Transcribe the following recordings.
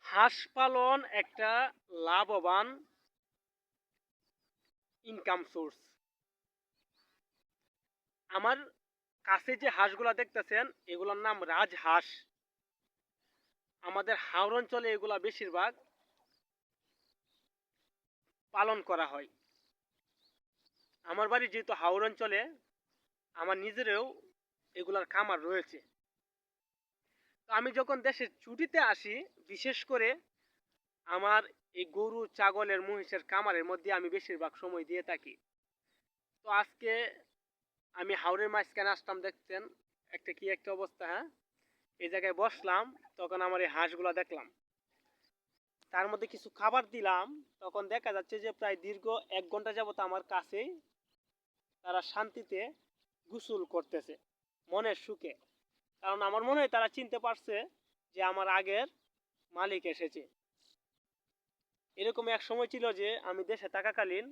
হাঁস পালন একটা লাভবান ইনকাম সোর্স। আমার কাছে যে হাঁসগুলা দেখতেছেন এগুলোর নাম রাজহাঁস। আমাদের হাওর অঞ্চলে এগুলা বেশিরভাগ পালন করা হয়। আমার বাড়ি যেহেতু হাওর অঞ্চলে, আমার নিজেরও এগুলার খামার রয়েছে। তো আমি যখন দেশের ছুটিতে আসি, বিশেষ করে আমার এই গরু ছাগলের মহিষের খামারের মধ্যে আমি বেশিরভাগ সময় দিয়ে থাকি। তো আজকে আমি হাওরের মাঝখানে আসলাম, দেখছেন একটা কি একটা অবস্থা, হ্যাঁ। এই জায়গায় বসলাম, তখন আমার এই হাঁসগুলা দেখলাম। তার মধ্যে কিছু খাবার দিলাম, তখন দেখা যাচ্ছে যে প্রায় দীর্ঘ 1 ঘন্টা যাবত আমার কাছেই তারা শান্তিতে গোসল করতেছে, মনের সুখে। কারণ আমার মনে হয় তারা চিনতে পারছে যে আমার আগের মালিক এসেছে। এরকম এক সময় ছিল যে আমি দেশে থাকাকালীন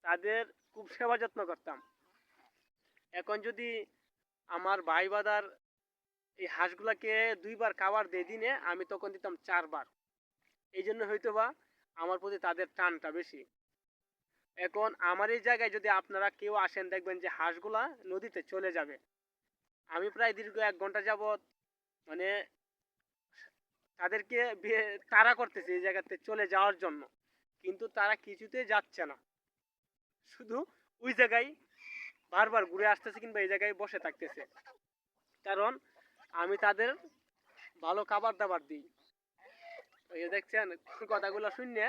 তাদের খুব সেবা যত্ন করতাম। এখন যদি আমার ভাই বাদার এই হাঁসগুলাকে 2বার খাবার দেয় দিনে, আমি তখন দিতাম 4বার। এই জন্য হয়তো বা আমার প্রতি তাদের টানটা বেশি। এখন আমার এই জায়গায় যদি আপনারা কেউ আসেন, দেখবেন যে হাঁসগুলা নদীতে চলে যাবে। আমি প্রায় দীর্ঘ 1 ঘন্টা যাবৎ মানে তাদেরকে তাড়া করতেছি এই জায়গাতে চলে যাওয়ার জন্য, কিন্তু তারা কিছুতেই যাচ্ছে না। শুধু ওই জায়গায় বারবার ঘুরে আসতেছে কিংবা এই জায়গায় বসে থাকতেছে। কারণ আমি তাদের ভালো খাবার দাবার দিই। এই যে দেখছেন কথাগুলো শুনে,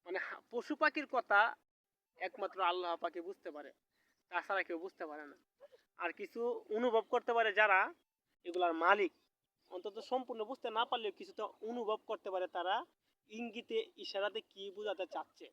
মানে পশু পাখির কথা একমাত্র আল্লাহ পাকে বুঝতে পারে, তাছাড়া কেউ বুঝতে পারে না। আর কিছু অনুভব করতে পারে যারা এগুলার মালিক, অন্তত সম্পূর্ণ বুঝতে না পারলেও কিছুটা অনুভব করতে পারে তারা ইঙ্গিতে ইশারাতে কি বোঝাতে চাচ্ছে।